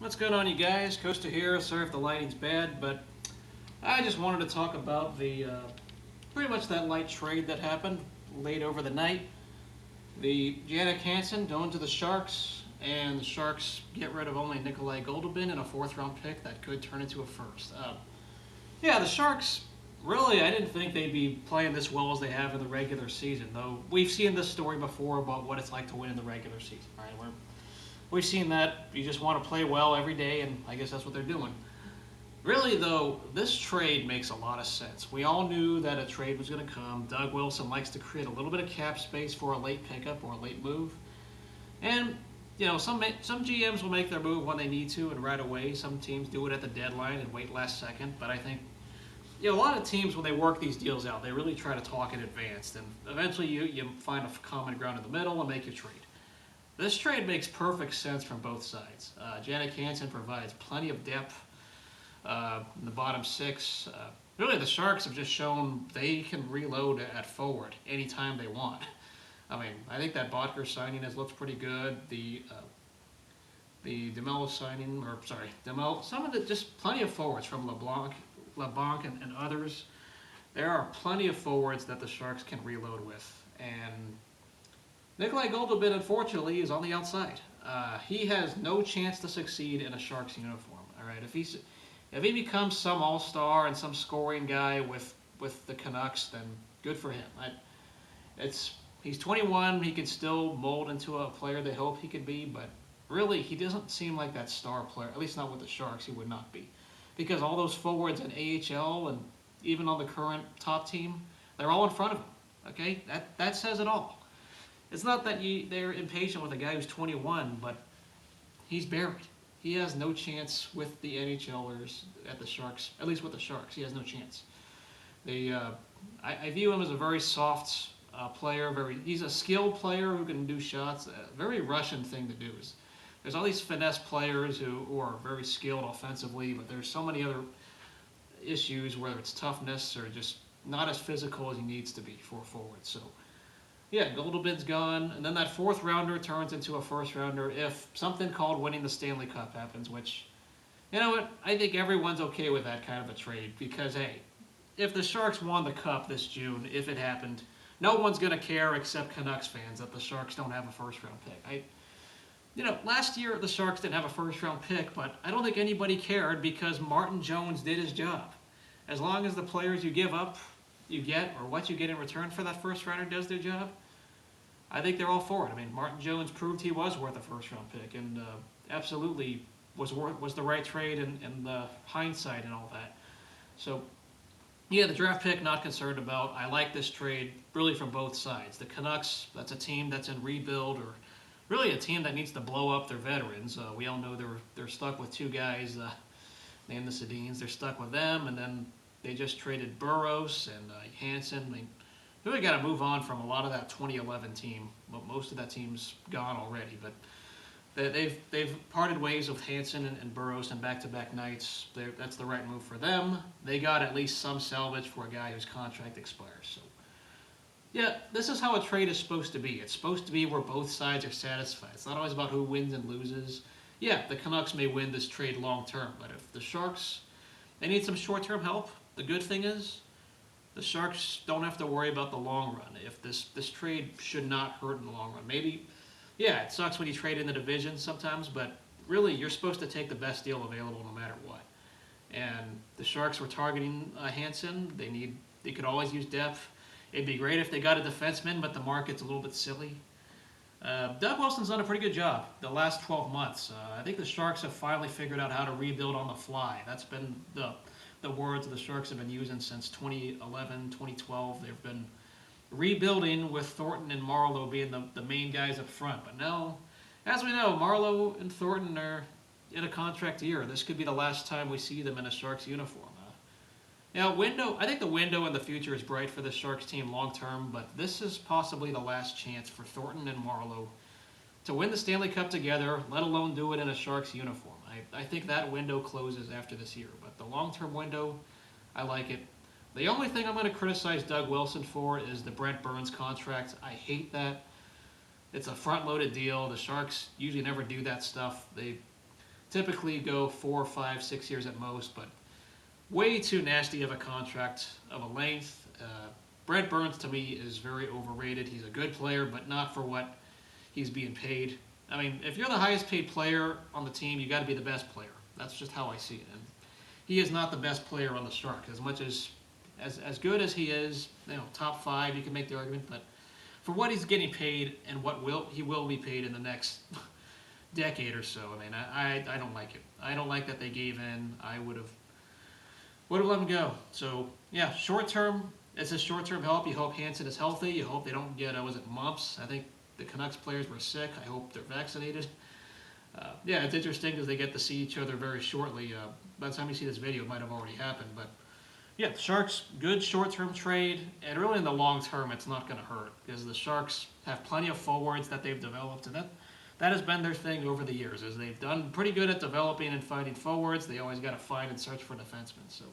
What's going on, you guys? Costa here. Sorry if the lighting's bad, but I just wanted to talk about the pretty much that light trade that happened late over the night. The Jannik Hansen going to the Sharks, and the Sharks get rid of only Nikolay Goldobin and a fourth-round pick that could turn into a first. Yeah, the Sharks. Really, I didn't think they'd be playing this well as they have in the regular season. Though we've seen this story before about what it's like to win in the regular season. Right? We've seen that you just want to play well every day, and I guess that's what they're doing. Really, though, this trade makes a lot of sense. We all knew that a trade was going to come. Doug Wilson likes to create a little bit of cap space for a late pickup or a late move. And, some GMs will make their move when they need to and right away. Some teams do it at the deadline and wait last second. But I think, a lot of teams, when they work these deals out, they really try to talk in advance. And eventually you find a common ground in the middle and make your trade. This trade makes perfect sense from both sides. Jannik Hansen provides plenty of depth in the bottom six. Really, the Sharks have just shown they can reload at forward anytime they want. I mean, I think that Botker signing has looked pretty good. The Demelo signing, or sorry, Demelo, some of the just plenty of forwards from LeBlanc and others. There are plenty of forwards that the Sharks can reload with, and Nikolay Goldobin, unfortunately, is on the outside. He has no chance to succeed in a Sharks uniform. All right, if he becomes some all-star and some scoring guy with the Canucks, then good for him. He's 21. He can still mold into a player they hope he could be, but really, he doesn't seem like that star player. At least not with the Sharks, he would not be, because all those forwards in AHL and even on the current top team, they're all in front of him. Okay, that says it all. It's not that they're impatient with a guy who's 21, but he's buried. He has no chance with the NHLers at the Sharks, at least with the Sharks. He has no chance. I view him as a very soft player. He's a skilled player who can do shots. A very Russian thing to do. There's all these finesse players who are very skilled offensively, but there's so many other issues, whether it's toughness or just not as physical as he needs to be for a forward. So, yeah, Goldobin's gone, and then that fourth rounder turns into a first rounder if something called winning the Stanley Cup happens, which, you know what, I think everyone's okay with that kind of a trade because, hey, if the Sharks won the Cup this June, if it happened, no one's going to care except Canucks fans that the Sharks don't have a first-round pick. Last year the Sharks didn't have a first-round pick, but I don't think anybody cared because Martin Jones did his job. As long as the players you give up, you get, or what you get in return for that first-rounder does their job, I think they're all for it. I mean, Martin Jones proved he was worth a first-round pick, and absolutely was the right trade in the hindsight and all that. So, yeah, the draft pick, not concerned about. I like this trade really from both sides. The Canucks, that's a team that's in rebuild, or really a team that needs to blow up their veterans. We all know they're stuck with two guys named the Sedins. They're stuck with them, and then they just traded Burroughs and Hansen. I mean, really got to move on from a lot of that 2011 team. But most of that team's gone already. But they've parted ways with Hansen and Burroughs in back-to-back nights. That's the right move for them. They got at least some salvage for a guy whose contract expires. So, yeah, this is how a trade is supposed to be. It's supposed to be where both sides are satisfied. It's not always about who wins and loses. Yeah, the Canucks may win this trade long-term, but if the Sharks, they need some short-term help, the good thing is the Sharks don't have to worry about the long run. If this trade should not hurt in the long run. Maybe, yeah, it sucks when you trade in the division sometimes, but really you're supposed to take the best deal available no matter what. And the Sharks were targeting Hansen. They could always use depth. It'd be great if they got a defenseman, but the market's a little bit silly. Doug Wilson's done a pretty good job the last 12 months. I think the Sharks have finally figured out how to rebuild on the fly. That's been the words the Sharks have been using since 2011, 2012. They've been rebuilding with Thornton and Marleau being the main guys up front. But now, as we know, Marleau and Thornton are in a contract year. This could be the last time we see them in a Sharks uniform. I think the window in the future is bright for the Sharks team long term, but this is possibly the last chance for Thornton and Marleau to win the Stanley Cup together, let alone do it in a Sharks uniform. I think that window closes after this year, but the long-term window, I like it. The only thing I'm going to criticize Doug Wilson for is the Brent Burns contract. I hate that. It's a front-loaded deal. The Sharks usually never do that stuff. typically go 4, 5, 6 years at most, but way too nasty of a contract of a length. Brent Burns, to me, is very overrated. He's a good player, but not for what he's being paid. I mean, if you're the highest paid player on the team, you got to be the best player. That's just how I see it. And he is not the best player on the Sharks. As much as good as he is, top 5, you can make the argument, but for what he's getting paid and what he will be paid in the next decade or so, I mean, I don't like it. I don't like that they gave in. I would have let him go. So yeah, short term, it's a short term help. You hope Hansen is healthy. You hope they don't get was it mumps? I think the Canucks players were sick. I hope they're vaccinated. Yeah, it's interesting because they get to see each other very shortly. By the time you see this video, it might have already happened. But yeah, the Sharks, good short-term trade, and really in the long term, it's not going to hurt because the Sharks have plenty of forwards that they've developed, and that has been their thing over the years. Is they've done pretty good at developing and finding forwards. They always got to find and search for defensemen. So,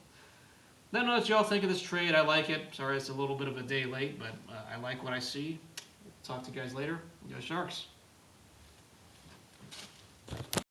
I don't know what y'all think of this trade. I like it. Sorry, it's a little bit of a day late, but I like what I see. Talk to you guys later. Go Sharks.